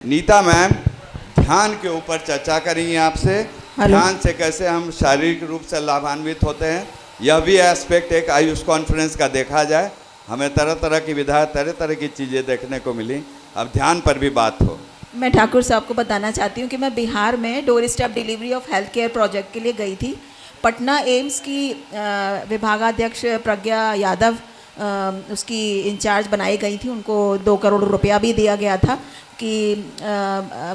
Nita ma'am ध्यान के ऊपर चर्चा करेंगी आपसे। ध्यान से कैसे हम शारीरिक रूप से लाभान्वित होते हैं, यह भी एस्पेक्ट एक आयुष कॉन्फ्रेंस का देखा जाए। हमें तरह तरह की विधा, तरह तरह की चीज़ें देखने को मिली। अब ध्यान पर भी बात हो। मैं ठाकुर साहब को बताना चाहती हूँ कि मैं बिहार में door step delivery of health care project के लिए गई थी। पटना एम्स की विभागाध्यक्ष प्रज्ञा यादव उसकी इंचार्ज बनाई गई थी। उनको 2 करोड़ रुपया भी दिया गया था कि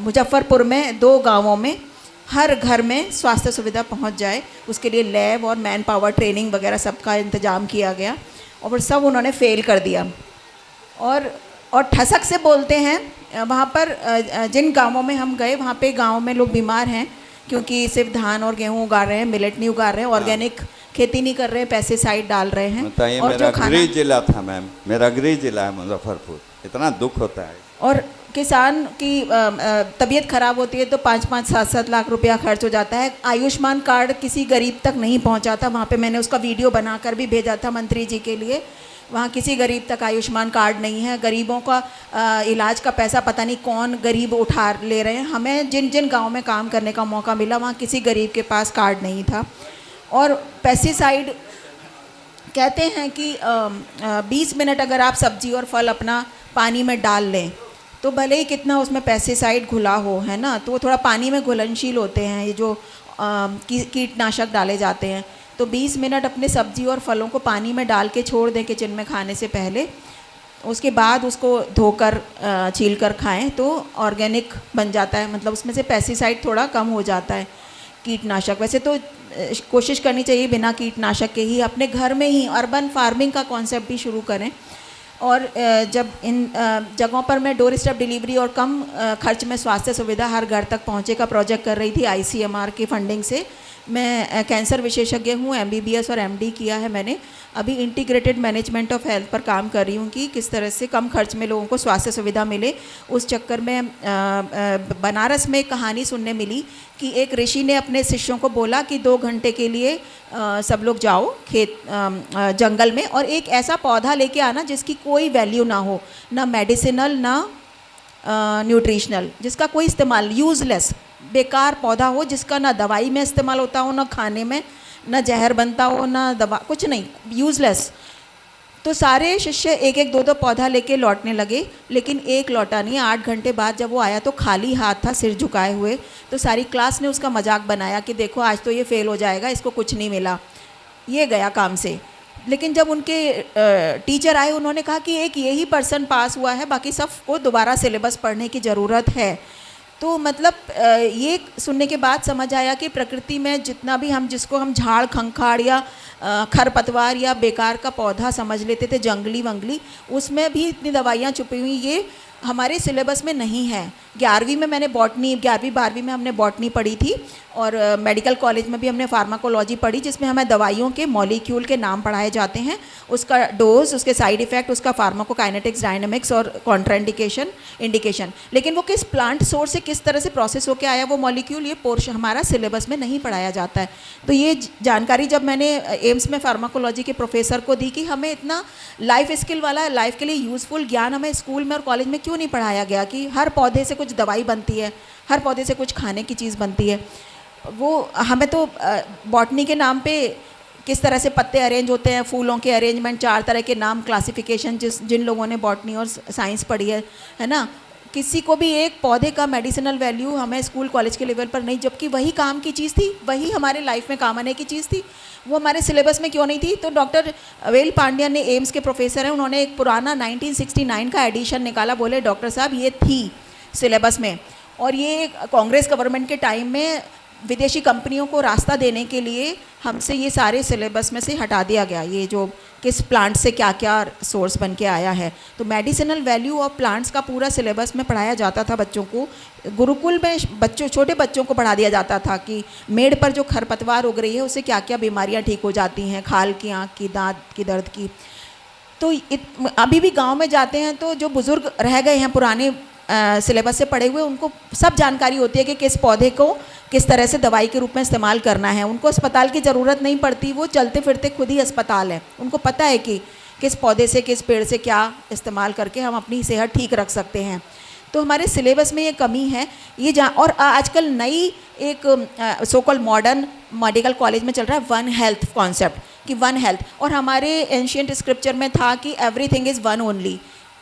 मुजफ्फरपुर में 2 गांवों में हर घर में स्वास्थ्य सुविधा पहुंच जाए। उसके लिए लैब और मैन पावर ट्रेनिंग वगैरह सबका इंतजाम किया गया और सब उन्होंने फेल कर दिया। और ठसक से बोलते हैं वहाँ पर जिन गांवों में हम गए वहाँ पे गांव में लोग बीमार हैं क्योंकि सिर्फ धान और गेहूँ उगा रहे हैं, मिलेट नहीं उगा रहे हैं, ऑर्गेनिक खेती नहीं कर रहे हैं, पेस्टिसाइड डाल रहे हैं। और मेरा गृह जिला था मैम, मेरा गृह जिला है मुजफ्फरपुर। इतना दुख होता है। और किसान की तबीयत खराब होती है तो 5-5, 7-7 लाख रुपया खर्च हो जाता है। आयुष्मान कार्ड किसी गरीब तक नहीं पहुंचा था। वहाँ पे मैंने उसका वीडियो बनाकर भी भेजा था मंत्री जी के लिए। वहाँ किसी गरीब तक आयुष्मान कार्ड नहीं है। गरीबों का इलाज का पैसा पता नहीं कौन गरीब उठा ले रहे हैं। हमें जिन जिन गाँव में काम करने का मौका मिला वहाँ किसी गरीब के पास कार्ड नहीं था। और पेस्टिसाइड कहते हैं कि 20 मिनट अगर आप सब्जी और फल अपना पानी में डाल लें तो भले ही कितना उसमें पेस्टिसाइड घुला हो, है ना, तो वो थोड़ा पानी में घुलनशील होते हैं ये जो कीटनाशक डाले जाते हैं। तो 20 मिनट अपने सब्जी और फलों को पानी में डाल के छोड़ दें किचन में खाने से पहले। उसके बाद उसको धोकर छील कर खाएँ तो ऑर्गेनिक बन जाता है। मतलब उसमें से पेस्टिसाइड थोड़ा कम हो जाता है। कीटनाशक वैसे तो कोशिश करनी चाहिए बिना कीटनाशक के ही अपने घर में ही अर्बन फार्मिंग का कॉन्सेप्ट भी शुरू करें। और जब इन जगहों पर मैं डोर स्टेप डिलीवरी और कम खर्च में स्वास्थ्य सुविधा हर घर तक पहुंचे का प्रोजेक्ट कर रही थी ICMR की फंडिंग से। मैं कैंसर विशेषज्ञ हूँ, MBBS और MD किया है मैंने। अभी इंटीग्रेटेड मैनेजमेंट ऑफ हेल्थ पर काम कर रही हूँ कि किस तरह से कम खर्च में लोगों को स्वास्थ्य सुविधा मिले। उस चक्कर में बनारस में एक कहानी सुनने मिली कि एक ऋषि ने अपने शिष्यों को बोला कि 2 घंटे के लिए सब लोग जाओ खेत जंगल में और एक ऐसा पौधा लेके आना जिसकी कोई वैल्यू ना हो, ना मेडिसिनल ना न्यूट्रिशनल, जिसका कोई इस्तेमाल, यूज़लेस बेकार पौधा हो जिसका ना दवाई में इस्तेमाल होता हो, ना खाने में, ना जहर बनता हो, ना दवा, कुछ नहीं, यूज़लेस। तो सारे शिष्य 1-1, 2-2 पौधा लेके लौटने लगे, लेकिन एक लौटा नहीं। 8 घंटे बाद जब वो आया तो खाली हाथ था, सिर झुकाए हुए। तो सारी क्लास ने उसका मजाक बनाया कि देखो आज तो ये फेल हो जाएगा, इसको कुछ नहीं मिला, ये गया काम से। लेकिन जब उनके टीचर आए उन्होंने कहा कि एक यही पर्सन पास हुआ है, बाकी सबको दोबारा सिलेबस पढ़ने की ज़रूरत है। तो मतलब ये सुनने के बाद समझ आया कि प्रकृति में जितना भी जिसको हम झाड़ खंखाड़ या खरपतवार या बेकार का पौधा समझ लेते थे, जंगली वंगली, उसमें भी इतनी दवाइयाँ छुपी हुई, ये हमारे सिलेबस में नहीं है। 11वीं में मैंने बॉटनी, 11वीं 12वीं में हमने बॉटनी पढ़ी थी और मेडिकल कॉलेज में भी हमने फार्माकोलॉजी पढ़ी, जिसमें हमें दवाइयों के मॉलिक्यूल के नाम पढ़ाए जाते हैं, उसका डोज, उसके साइड इफ़ेक्ट, उसका फार्माकोकाइनेटिक्स, डायनेमिक्स और कॉन्ट्राइंडिकेशन, इंडिकेशन। लेकिन वो किस प्लांट सोर्स से किस तरह से प्रोसेस होकर आया वो मॉलिक्यूल, ये पोर्शन हमारा सिलेबस में नहीं पढ़ाया जाता है। तो ये जानकारी जब मैंने एम्स में फार्माकोलॉजी के प्रोफेसर को दी कि हमें इतना लाइफ स्किल वाला, लाइफ के लिए यूज़फुल ज्ञान हमें स्कूल में और कॉलेज में क्यों नहीं पढ़ाया गया कि हर पौधे से कुछ दवाई बनती है, हर पौधे से कुछ खाने की चीज़ बनती है। वो हमें तो बॉटनी के नाम पे किस तरह से पत्ते अरेंज होते हैं, फूलों के अरेंजमेंट, 4 तरह के नाम, क्लासिफिकेशन, जिन लोगों ने बॉटनी और साइंस पढ़ी है ना, किसी को भी एक पौधे का मेडिसिनल वैल्यू हमें स्कूल कॉलेज के लेवल पर नहीं, जबकि वही काम की चीज़ थी, वही हमारे लाइफ में काम आने की चीज़ थी, वो हमारे सिलेबस में क्यों नहीं थी। तो डॉक्टर वेल पांड्या ने, एम्स के प्रोफेसर हैं, उन्होंने एक पुराना 1969 का एडिशन निकाला। बोले डॉक्टर साहब ये थी सिलेबस में, और ये कांग्रेस गवर्नमेंट के टाइम में विदेशी कंपनियों को रास्ता देने के लिए हमसे ये सारे सिलेबस में से हटा दिया गया, ये जो किस प्लांट से क्या क्या सोर्स बन के आया है। तो मेडिसिनल वैल्यू ऑफ प्लांट्स का पूरा सिलेबस में पढ़ाया जाता था बच्चों को। गुरुकुल में बच्चों, छोटे बच्चों को पढ़ा दिया जाता था कि मेड़ पर जो खरपतवार उग रही है उससे क्या क्या बीमारियां ठीक हो जाती हैं, खाल की, आँख की, दांत की दर्द की। तो अभी भी गाँव में जाते हैं तो जो बुज़ुर्ग रह गए हैं पुराने सिलेबस से पढ़े हुए, उनको सब जानकारी होती है कि किस पौधे को किस तरह से दवाई के रूप में इस्तेमाल करना है। उनको अस्पताल की ज़रूरत नहीं पड़ती, वो चलते फिरते खुद ही अस्पताल है। उनको पता है कि किस पौधे से, किस पेड़ से क्या इस्तेमाल करके हम अपनी सेहत ठीक रख सकते हैं। तो हमारे सिलेबस में ये कमी है। ये जहाँ और आजकल नई एक so called modern medical college में चल रहा है वन हेल्थ कॉन्सेप्ट, कि वन हेल्थ, और हमारे एंशियंट स्क्रिप्चर में था कि एवरीथिंग इज़ वन ओनली।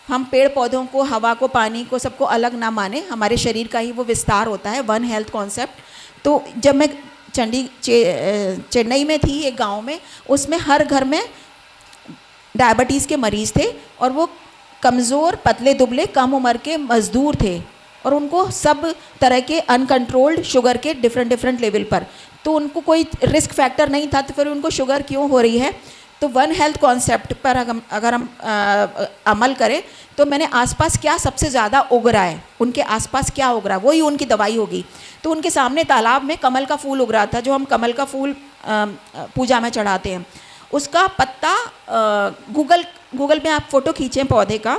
हम पेड़ पौधों को, हवा को, पानी को, सबको अलग ना माने, हमारे शरीर का ही वो विस्तार होता है, वन हेल्थ कॉन्सेप्ट। तो जब मैं चेन्नई में थी एक गांव में, उसमें हर घर में डायबिटीज़ के मरीज़ थे और वो कमज़ोर, पतले दुबले, कम उम्र के मज़दूर थे और उनको सब तरह के अनकंट्रोल्ड शुगर के डिफरेंट लेवल पर, तो उनको कोई रिस्क फैक्टर नहीं था, तो फिर उनको शुगर क्यों हो रही है। तो वन हेल्थ कॉन्सेप्ट पर अगर हम अमल करें तो मैंने आसपास क्या सबसे ज़्यादा उग रहा है, उनके आसपास क्या उग रहा है, वही उनकी दवाई होगी। तो उनके सामने तालाब में कमल का फूल उग रहा था, जो हम कमल का फूल पूजा में चढ़ाते हैं। उसका पत्ता गूगल में आप फ़ोटो खींचें पौधे का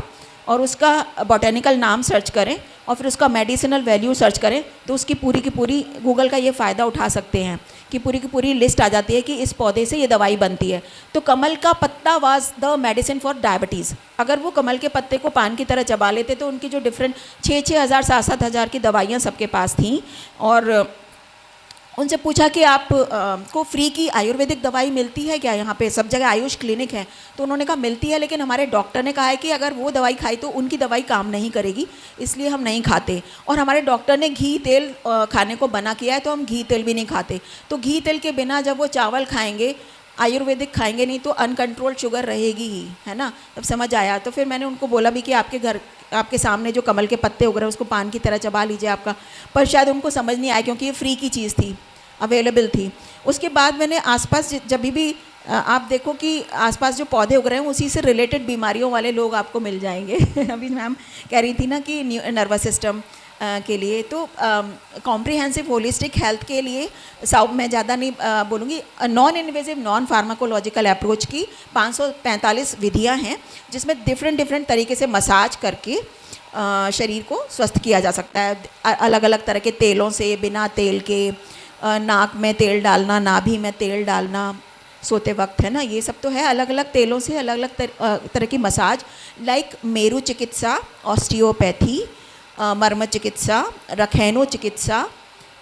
और उसका बॉटेनिकल नाम सर्च करें और फिर उसका मेडिसिनल वैल्यू सर्च करें, तो उसकी पूरी की पूरी गूगल का ये फ़ायदा उठा सकते हैं कि पूरी की पूरी लिस्ट आ जाती है कि इस पौधे से ये दवाई बनती है। तो कमल का पत्ता was the medicine for diabetes. अगर वो कमल के पत्ते को पान की तरह चबा लेते तो उनकी जो डिफरेंट 6-6 हज़ार 7-7 हज़ार की दवाइयाँ सबके पास थीं। और उनसे पूछा कि आप को फ्री की आयुर्वेदिक दवाई मिलती है क्या, यहाँ पे सब जगह आयुष क्लिनिक है। तो उन्होंने कहा मिलती है, लेकिन हमारे डॉक्टर ने कहा है कि अगर वो दवाई खाई तो उनकी दवाई काम नहीं करेगी, इसलिए हम नहीं खाते। और हमारे डॉक्टर ने घी तेल खाने को मना किया है, तो हम घी तेल भी नहीं खाते। तो घी तेल के बिना जब वो चावल खाएंगे, आयुर्वेदिक खाएंगे नहीं, तो अनकंट्रोल्ड शुगर रहेगी ही, है ना। तब समझ आया। तो फिर मैंने उनको बोला भी कि आपके घर, आपके सामने जो कमल के पत्ते उग रहे हैं उसको पान की तरह चबा लीजिए आपका। पर शायद उनको समझ नहीं आया क्योंकि ये फ्री की चीज़ थी, अवेलेबल थी। उसके बाद मैंने आसपास जब भी आप देखो कि आसपास जो पौधे उग रहे हैं उसी से रिलेटेड बीमारियों वाले लोग आपको मिल जाएंगे। अभी मैम कह रही थी ना कि नर्वस सिस्टम के लिए, तो कॉम्प्रिहेंसिव होलिस्टिक हेल्थ के लिए मैं ज़्यादा नहीं बोलूँगी, non invasive non pharmacological approach की 545 विधियाँ हैं, जिसमें डिफरेंट तरीके से मसाज करके शरीर को स्वस्थ किया जा सकता है। अलग अलग तरह के तेलों से, बिना तेल के, नाक में तेल डालना, नाभि में तेल डालना सोते वक्त, है ना, ये सब तो है। अलग अलग तेलों से अलग अलग तरह की मसाज, लाइक मेरु चिकित्सा, ऑस्टियोपैथी, मर्म चिकित्सा, रखैनो चिकित्सा,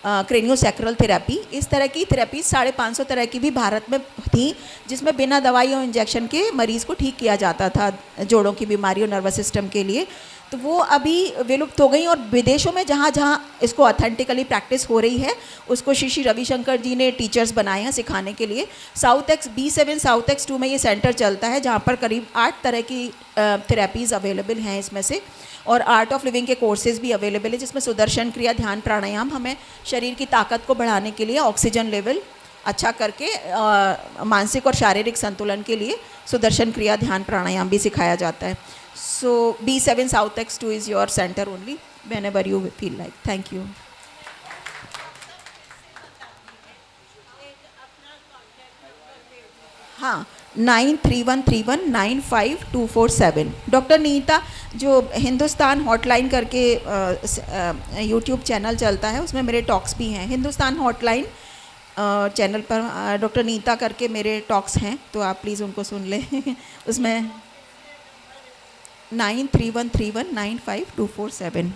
क्रेनियोसैक्रल थेरेपी, इस तरह की थेरेपी 550 तरह की भी भारत में थी, जिसमें बिना दवाई और इंजेक्शन के मरीज़ को ठीक किया जाता था जोड़ों की बीमारी और नर्वस सिस्टम के लिए। तो वो अभी विलुप्त हो गई, और विदेशों में जहाँ जहाँ इसको ऑथेंटिकली प्रैक्टिस हो रही है उसको श्री रविशंकर जी ने टीचर्स बनाए हैं सिखाने के लिए। B7 साउथ एक्स 2 में ये सेंटर चलता है, जहाँ पर करीब 8 तरह की थेरेपीज़ अवेलेबल हैं इसमें से, और आर्ट ऑफ लिविंग के कोर्सेज भी अवेलेबल है, जिसमें सुदर्शन क्रिया, ध्यान, प्राणायाम हमें शरीर की ताकत को बढ़ाने के लिए, ऑक्सीजन लेवल अच्छा करके मानसिक और शारीरिक संतुलन के लिए सुदर्शन क्रिया, ध्यान, प्राणायाम भी सिखाया जाता है। So B7 South X2 is your center only whenever you feel like. Thank you. हाँ, 9313195247। डॉक्टर नीता, जो हिंदुस्तान हॉटलाइन करके यूट्यूब चैनल चलता है, उसमें मेरे टॉक्स भी हैं। हिंदुस्तान हॉटलाइन चैनल पर डॉक्टर नीता करके मेरे टॉक्स हैं, तो आप प्लीज़ उनको सुन लें। उसमें 9313195247।